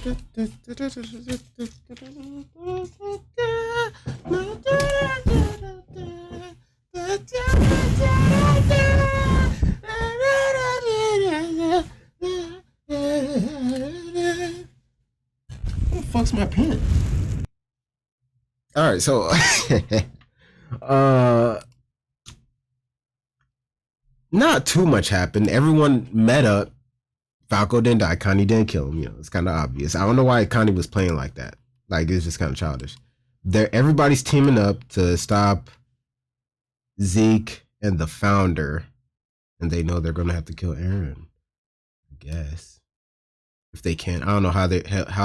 What the fuck's my pen? All right, so not too much happened. Everyone met up. Falco didn't die. Connie didn't kill him. You know, it's kind of obvious. I don't know why Connie was playing like that. Like, it's just kind of childish. Everybody's teaming up to stop Zeke and the founder, and they know they're gonna have to kill Eren. I guess if they can. I don't know how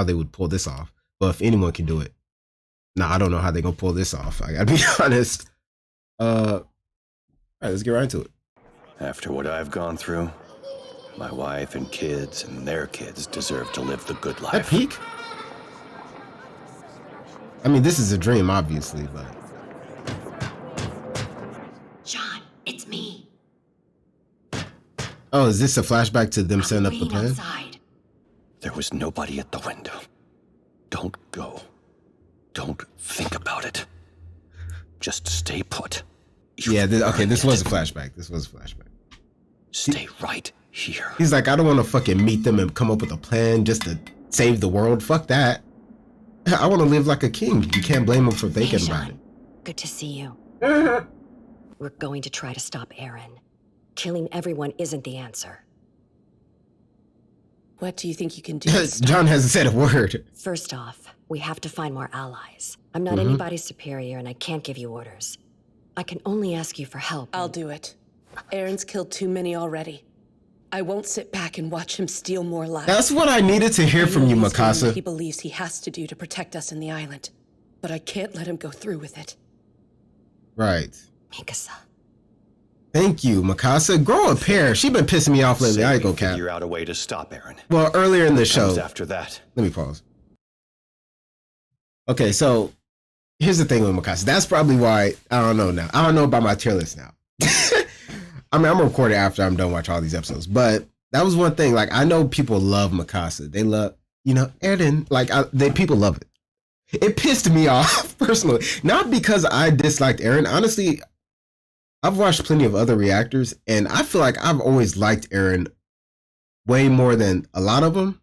they would pull this off, but if anyone can do it, I don't know how they're gonna pull this off. I gotta be honest. All right, let's get right into it. After what I've gone through, my wife and kids and their kids deserve to live the good life. At peak? I mean, this is a dream, obviously, but... John, it's me. Oh, is this a flashback to them setting up the plan? Outside. There was nobody at the window. Don't go. Don't think about it. Just stay put. This was a flashback. This was a flashback. Stay right here. He's like, I don't want to fucking meet them and come up with a plan just to save the world. Fuck that. I want to live like a king. You can't blame him for thinking about it. Good to see you. We're going to try to stop Eren. Killing everyone isn't the answer. What do you think you can do? John hasn't said a word. First off, we have to find more allies. I'm not anybody's superior and I can't give you orders. I can only ask you for help. I'll do it. Eren's killed too many already. I won't sit back and watch him steal more lives. That's what I needed to hear from you, Mikasa. He believes he has to do to protect us in the island, but I can't let him go through with it. Right. Mikasa. Thank you, Mikasa. Grow a pair. She been pissing me off lately. I ain't gonna cap. Figure out a way to stop Eren. Well, earlier in the show. After that. Let me pause. Okay, so here's the thing with Mikasa. That's probably why I don't know now. I don't know about my tier list now. I mean, I'm gonna record it after I'm done watching all these episodes. But that was one thing. Like, I know people love Mikasa. They love, Eren. Like, people love it. It pissed me off personally, not because I disliked Eren. Honestly, I've watched plenty of other reactors, and I feel like I've always liked Eren way more than a lot of them,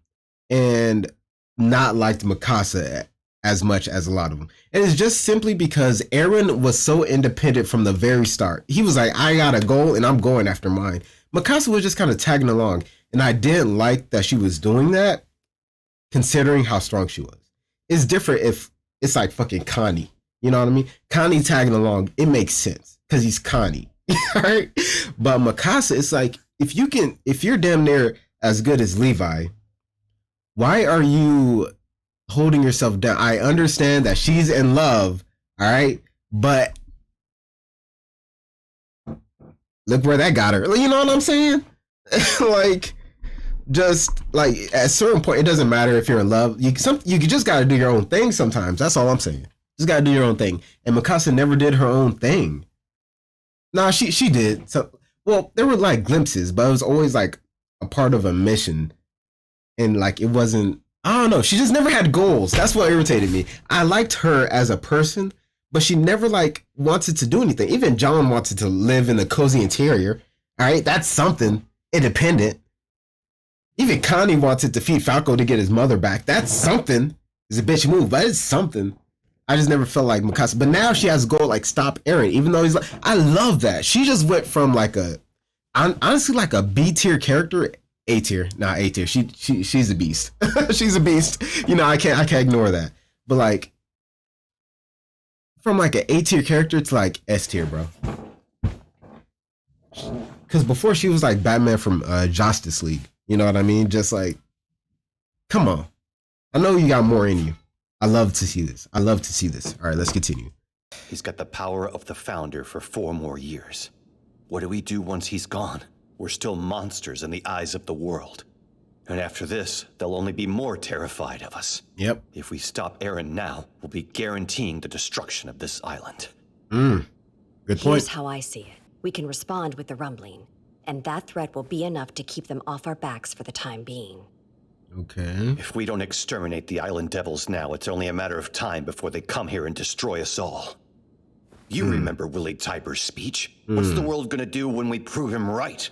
and not liked Mikasa as much as a lot of them. And it's just simply because Eren was so independent from the very start. He was like, I got a goal and I'm going after mine. Mikasa was just kind of tagging along, and I didn't like that she was doing that, considering how strong she was. It's different if it's like fucking Connie. You know what I mean? Connie tagging along, it makes sense because he's Connie. Right? But Mikasa, it's like, if you're damn near as good as Levi, why are you holding yourself down? I understand that she's in love, all right, but look where that got her. You know what I'm saying? Like, just like at a certain point, it doesn't matter if you're in love. You just got to do your own thing sometimes. That's all I'm saying. Just got to do your own thing. And Mikasa never did her own thing. Nah, she did. So, well, there were like glimpses, but it was always like a part of a mission, and like it wasn't. I don't know. She just never had goals. That's what irritated me. I liked her as a person, but she never like wanted to do anything. Even John wanted to live in a cozy interior. All right, that's something independent. Even Connie wanted to feed Falco to get his mother back. That's something. It's a bitch move, but it's something. I just never felt like Mikasa. But now she has a goal like stop Eren, even though he's like, I love that. She just went from like honestly like a B tier character. A tier, not A tier. She's a beast. She's a beast. I can't ignore that. But like, from like an A tier character to like S tier, bro. Because before she was like Batman from Justice League. You know what I mean? Just like, come on. I know you got more in you. I love to see this. All right, let's continue. He's got the power of the founder for 4 more years. What do we do once he's gone? We're still monsters in the eyes of the world. And after this, they'll only be more terrified of us. Yep. If we stop Eren now, we'll be guaranteeing the destruction of this island. Good point. Here's how I see it. We can respond with the rumbling, and that threat will be enough to keep them off our backs for the time being. Okay. If we don't exterminate the island devils now, it's only a matter of time before they come here and destroy us all. You remember Willie Tiber's speech? What's the world gonna do when we prove him right?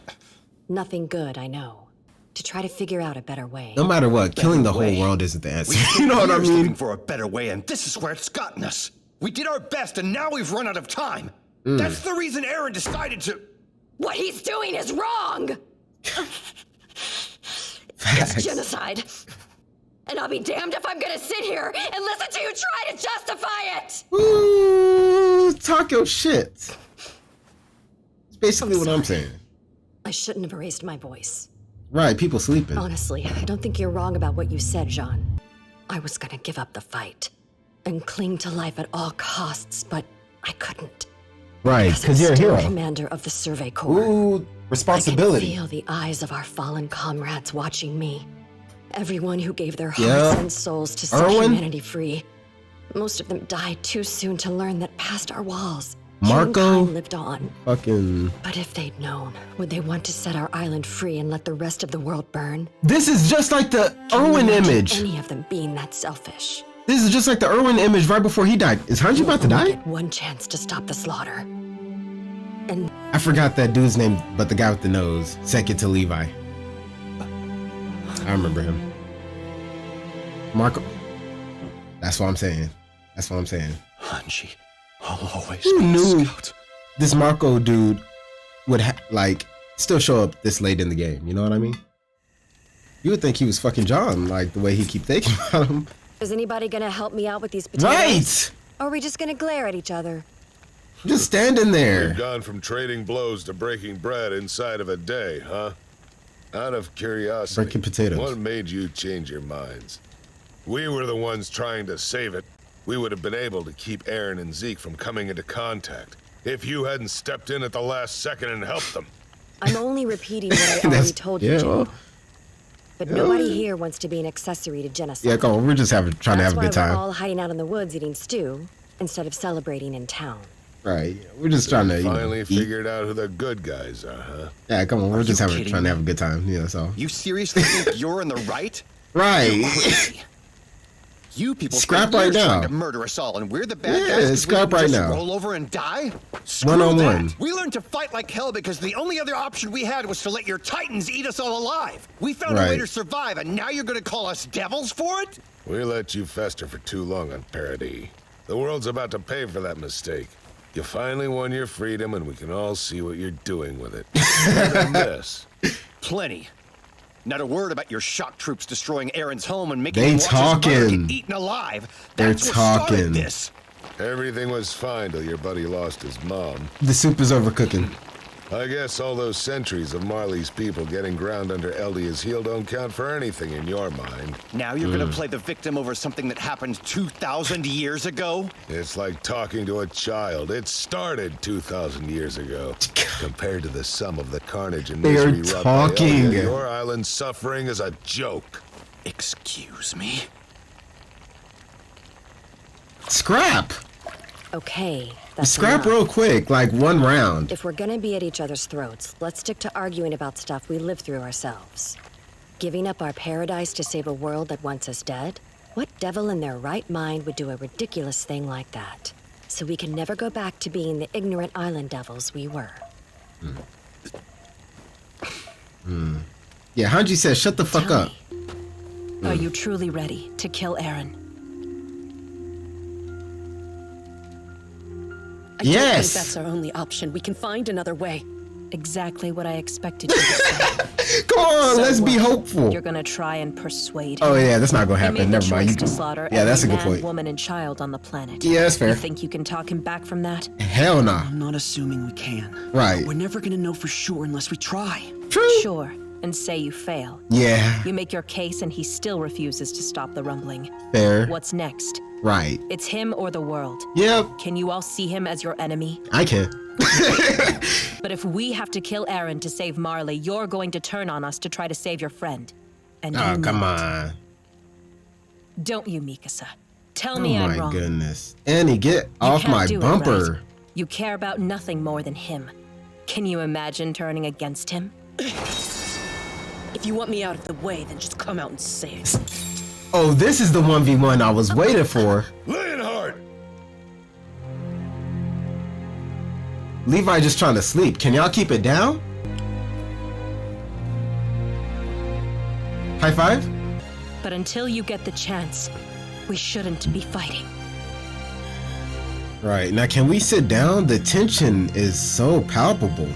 Nothing good, I know. To try to figure out a better way. No matter what, killing the whole way. world isn't the answer. We You know what I years looking mean? for a better way, and this is where it's gotten us. We did our best, and now we've run out of time. That's the reason Aaron decided to... What he's doing is wrong! It's genocide. And I'll be damned if I'm gonna sit here and listen to you try to justify it! Ooh, talk your shit. It's basically what I'm saying. I shouldn't have raised my voice. Right, people sleeping. Honestly, I don't think you're wrong about what you said, Jean. I was gonna give up the fight and cling to life at all costs, but I couldn't. Right, because you're a still hero. Commander of the Survey Corps. Ooh, responsibility. I can feel the eyes of our fallen comrades watching me. Everyone who gave their hearts and souls to set humanity free. Most of them died too soon to learn that past our walls, Marco humankind lived on. Fucking. But if they'd known, would they want to set our island free and let the rest of the world burn? This is just like the Can you Irwin imagine image. any of them being that selfish? This is just like the Irwin image right before he died. Is Hanji about to We die? get one chance to stop the slaughter. And I forgot that dude's name, but the guy with the nose. Second to Levi. I remember him. Marco. That's what I'm saying. That's what I'm saying. Hanji, I'll always Who be a knew scout. this Marco dude would still show up this late in the game? You know what I mean? You would think he was fucking John, like the way he keep thinking about him. is anybody gonna help me out with these potatoes? Right! Or are we just gonna glare at each other? Just standing there. We've gone from trading blows to breaking bread inside of a day, huh? Out of curiosity, Breaking potatoes. what made you change your minds? We were the ones trying to save it. We would have been able to keep Aaron and Zeke from coming into contact if you hadn't stepped in at the last second and helped them. I'm only repeating what I already told you, Jim. well, But nobody here wants to be an accessory to genocide. yeah, come on. We're just trying to have a good That's why we're time. all hiding out in the woods eating stew instead of celebrating in town. Right. We're just trying to Finally eat. figured out who the good guys are, huh? Yeah, come on. We're just you kidding trying to me? have a good time. Yeah, so. You seriously think you're in the right? Right. Crazy. You people Scrap spent right years now. trying to murder us all, and we're the bad Yeah, guys 'cause we scrap didn't right just now. roll over and die? Screw One-on-one. that. We learned to fight like hell because the only other option we had was to let your titans eat us all alive. We found a way Right. to survive, and now you're gonna call us devils for it? We let you fester for too long on Paradis. The world's about to pay for that mistake. You finally won your freedom, and we can all see what you're doing with it. Better miss. Plenty. Not a word about your shock troops destroying Aaron's home and making They him watch his mother talking. get eaten alive. They're That's what started talking. this. Everything was fine till your buddy lost his mom. The soup is overcooking. I guess all those centuries of Marley's people getting ground under Elliot's heel don't count for anything in your mind. Now you're gonna play the victim over something that happened 2,000 years ago? It's like talking to a child. It started 2,000 years ago. Compared to the sum of the carnage and They are misery wrought by talking. Elliot, your island's suffering is a joke. Excuse me? Scrap. Okay, that's Scrap enough. real quick, like one round. If we're gonna be at each other's throats, let's stick to arguing about stuff we live through ourselves. Giving up our paradise to save a world that wants us dead? What devil in their right mind would do a ridiculous thing like that? So we can never go back to being the ignorant island devils we were. Yeah, Hanji says, shut the fuck Tell up. me, Are you truly ready to kill Aaron? I don't Yes. think that's our only option. We can find another way. Exactly what I expected you to say. Come on, So let's be what? hopeful. You're gonna try and persuade Oh him. yeah, that's not gonna He happen. made the Never mind. choice to slaughter Yeah, that's a every good man, point. woman, and child on the planet. Yeah, that's You fair. think you can talk him back from that? Hell nah. I'm not assuming we can. Right. We're never gonna know for sure unless we try. True. Sure, and say you fail. Yeah, You make your case and he still refuses to stop the rumbling. fair. What's next? Right. It's him or the world. Yep, Can you all see him as your enemy? I can. But if we have to kill Aaron to save Marley, you're going to turn on us to try to save your friend. And you Oh, know come it. on. Don't you, Mikasa? Tell Oh me I'm my wrong. goodness. Annie, get You off can't my do it, bumper. right? You care about nothing more than him. Can you imagine turning against him? If you want me out of the way, then just come out and say it. Oh, this is the 1v1 I was waiting for. Leonhard! Levi just trying to sleep. Can y'all keep it down? High five? But until you get the chance, we shouldn't be fighting. Right. Now, can we sit down? The tension is so palpable.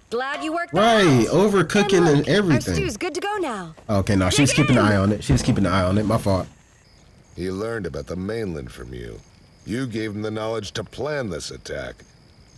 Glad you worked that Right. out. Overcooking And and look, our everything. stew's good to go now. Okay, no, she was keeping an eye on it. She was keeping an eye on it. My fault. He learned about the mainland from you. You gave him the knowledge to plan this attack.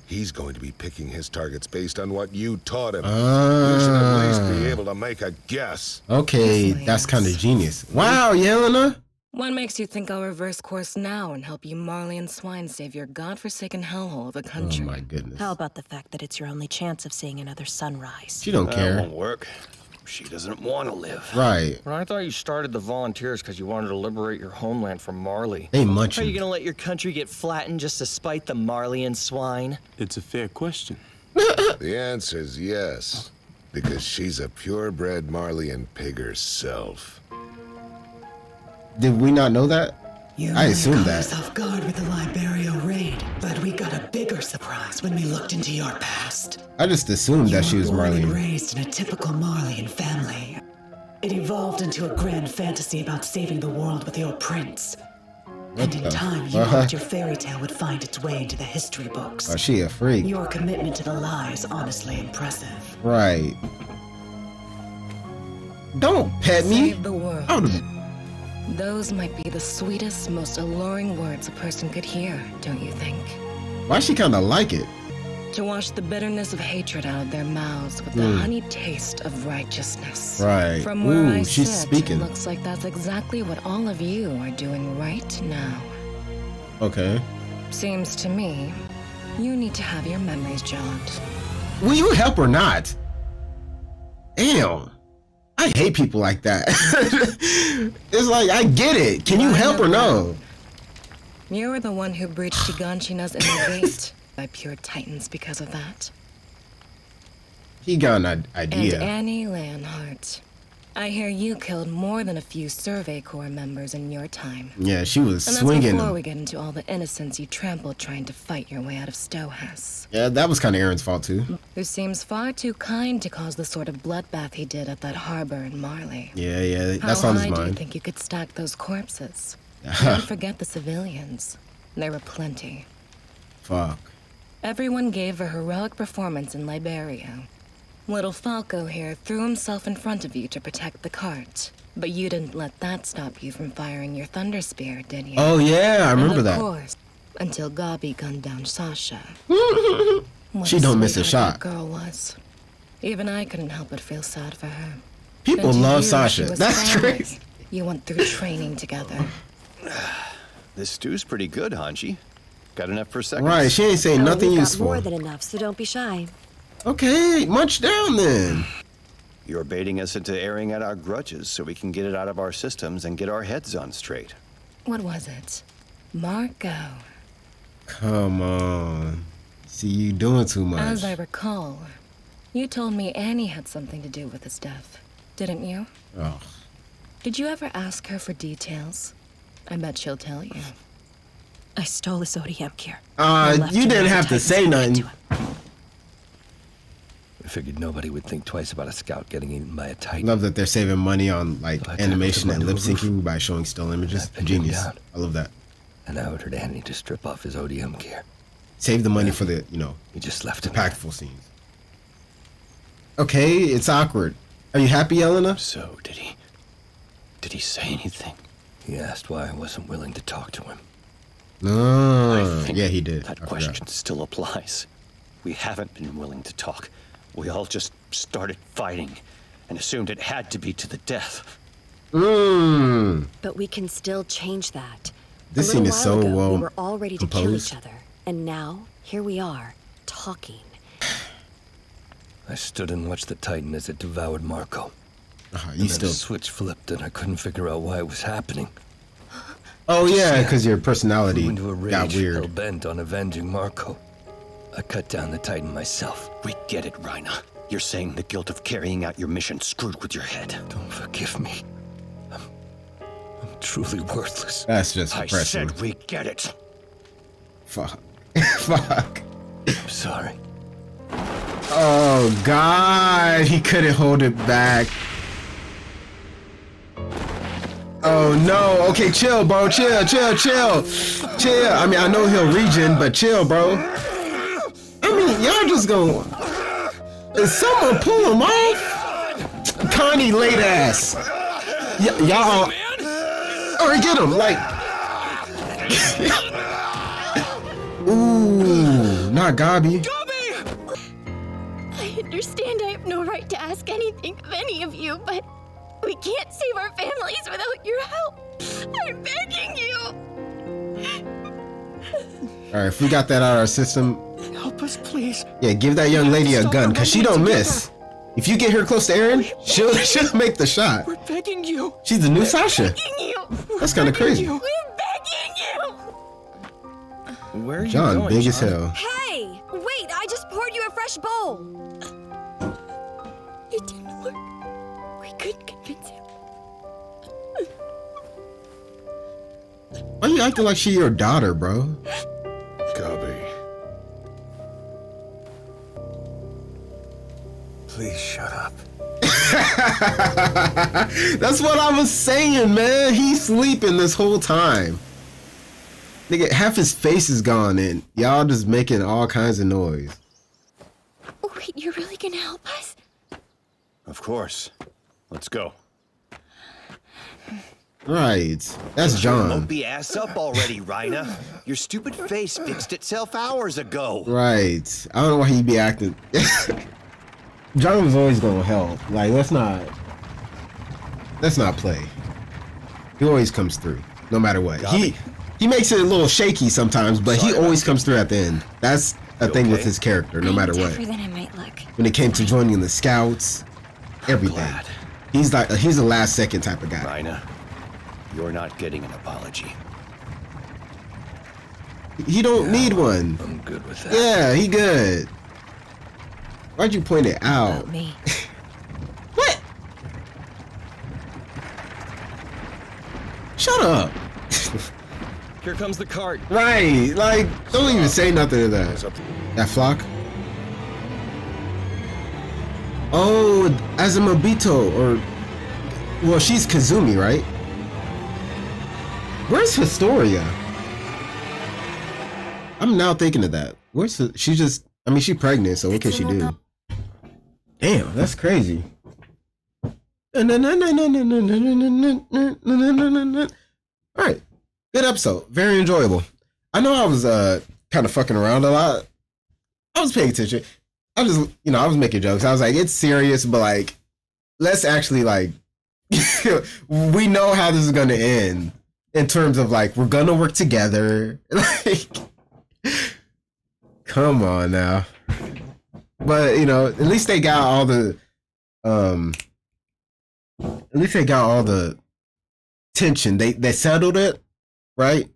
He's going to be picking his targets based on what you taught him. You should at least be able to make a guess. Okay, that's kind of genius. Wow, Yelena. What makes you think I'll reverse course now and help you Marley and Swine save your godforsaken hellhole of a country? Oh my goodness. How about the fact that it's your only chance of seeing another sunrise? She don't That care. won't work. She doesn't want to live. Right. Well, I thought you started the volunteers because you wanted to liberate your homeland from Marley. They Are you munching. gonna let your country get flattened just to spite the Marley and Swine? It's a fair question. The answer's yes, because she's a purebred Marleyan pig herself. Did we not know that? You I assumed caught that. us off guard with the Liberio raid, but we got a bigger surprise when we looked into your past. I just assumed that she was Born and Marley. raised in a typical Marleyan family. It evolved into a grand fantasy about saving the world with your prince. And in the time, you fuck? hoped your fairy tale would find its way into the history books. Oh, she a freak. Your commitment to the lie is honestly impressive. Right. Don't pet me. Save the world. I would've- Those might be the sweetest, most alluring words a person could hear, don't you think? Why she kind of like it? To wash the bitterness of hatred out of their mouths with the honeyed taste of righteousness. Right. From where I she's sit, speaking. it looks like that's exactly what all of you are doing right now. Okay. Seems to me, you need to have your memories jogged. Will you help or not? Damn. I hate people like that. It's like, I get it. Can you help or no? You were the one who breached Giganshina's inner gate by pure titans because of that. He got an And idea. Annie Leonhardt. I hear you killed more than a few Survey Corps members in your time. Yeah, she was And that's swinging before them. we get into all the innocents you trampled trying to fight your way out of Stowhouse. Yeah, that was kind of Aaron's fault too. Who seems far too kind to cause the sort of bloodbath he did at that harbor in Marley. Yeah, that's How on high his do you mind. think you could stack those corpses? Don't forget the civilians. There were plenty. Fuck. Everyone gave a heroic performance in Liberia. Little Falco here threw himself in front of you to protect the cart. But you didn't let that stop you from firing your thunder spear, did you? Oh yeah, I remember and of that. course, until Gabi gunned down Sasha. What She don't miss a sweetheart shot. that girl was. Even I couldn't help but feel sad for her. People And to love you, Sasha. she was That's family. crazy. You went through training together. This stew's pretty good, Hanji. Got enough for seconds. Right, she ain't saying Oh, nothing we've got useful. more than enough, so don't be shy. Okay, munch down then. You're baiting us into airing out our grudges so we can get it out of our systems and get our heads on straight. What was it? Marco. Come on. See, you doing too much. As I recall, you told me Annie had something to do with his death, didn't you? Oh. Did you ever ask her for details? I bet she'll tell you. I stole his ODM gear. I left You him didn't with the have to Titans say to nothing. him. I figured nobody would think twice about a scout getting eaten by a titan. Love that they're saving money on like So I animation and tackled lip him to the syncing by showing still images. I pinned him Genius. down. I love that. And I ordered Annie to strip off his ODM gear. Save the money for the, He just left him there. impactful scenes. Okay, it's awkward. Are you happy, Elena? So, did he say anything? He asked why I wasn't willing to talk to him. No. I think Yeah, he did. That I question forgot. still applies. We haven't been willing to talk. We all just started fighting and assumed it had to be to the death. But we can still change that. This A scene little is while so ago, well we were all ready to kill composed. each other. And now, here we are, talking. I stood and watched the titan as it devoured Marco. You And then still. the switch flipped and I couldn't figure out why it was happening. Oh yeah, Yeah. because your personality Flew into a rage, got weird. hell bent on avenging Marco. I cut down the titan myself. We get it, Rhina. You're saying the guilt of carrying out your mission screwed with your head. Don't forgive me. I'm truly worthless. That's just depressing. I said we get it. Fuck. Fuck. I'm sorry. Oh, God. He couldn't hold it back. Oh, no. Okay, chill, bro. Chill. Chill. I mean, I know he'll regen, but chill, bro. I mean, y'all just gonna... Is someone pull him off? Connie late ass. Y'all... Or get him, like... Ooh, not Gabi. I understand I have no right to ask anything of any of you, but we can't save our families without your help. I'm begging you. All right, if we got that out of our system, Help us, please. yeah, give that young lady a gun, cause she don't miss. If you get her close to Eren, she'll make the shot. We're begging you. She's the new Sasha. That's kind of crazy. We're begging you. Where are you John, going, big as John? hell. Hey, wait, I just poured you a fresh bowl. It didn't work. We couldn't convince him. Why you acting like she your daughter, bro? Gabi. Please shut up. That's what I was saying, man. He's sleeping this whole time. Nigga, half his face is gone and y'all just making all kinds of noise. Wait, you're really gonna help us? Of course. Let's go. Right. That's John. Mopey ass up already, Rhina. Your stupid face fixed itself hours ago. Right. I don't know why he be acting. John was always gonna help. Like, let's not play. He always comes through, no matter what. Gabi. He makes it a little shaky sometimes, but he always comes through at the end. That's a thing with his character, no matter what. Tougher than I might look. When it came to joining the scouts, everything. Glad. He's a last second type of guy. Rhina, you're not getting an apology. He don't need one. I'm good with that. Yeah, he good. Why'd you point it out? About me. What? Shut up. Here comes the cart. Right, like, don't even say nothing to that. That flock? Oh, Azumabito, or... Well, she's Kazumi, right? Where's Historia? I'm now thinking of that. Where's she just... I mean, she's pregnant, so what can she do? Damn, that's crazy. Alright. Good episode. Very enjoyable. I know I was kind of fucking around a lot. I was paying attention. I just, I was making jokes. I was like, it's serious, but like, let's actually like, we know how this is going to end in terms of like, we're going to work together. Like, come on now. But, at least they got all the, tension. They settled it, right?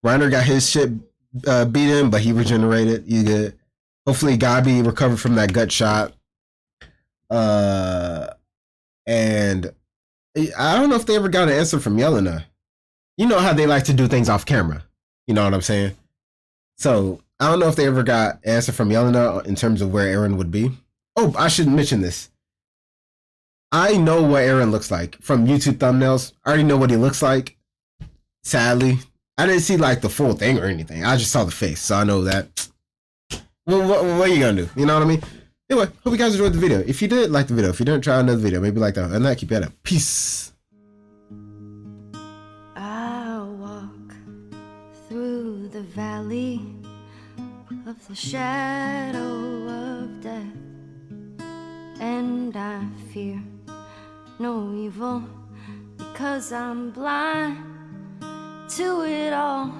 Reiner got his shit beat in, but he regenerated. You good. Hopefully Gabi recovered from that gut shot. And I don't know if they ever got an answer from Yelena. You know how they like to do things off camera. You know what I'm saying? So I don't know if they ever got an answer from Yelena in terms of where Eren would be. Oh, I should mention this. I know what Eren looks like from YouTube thumbnails. I already know what he looks like. Sadly, I didn't see like the full thing or anything. I just saw the face, so I know that. Well, what are you gonna do? You know what I mean? Anyway, hope you guys enjoyed the video. If you did, like the video. If you didn't, try another video. Maybe like that. And that, keep it up. Peace. I'll walk through the valley of the shadow of death, and I fear no evil because I'm blind to it all.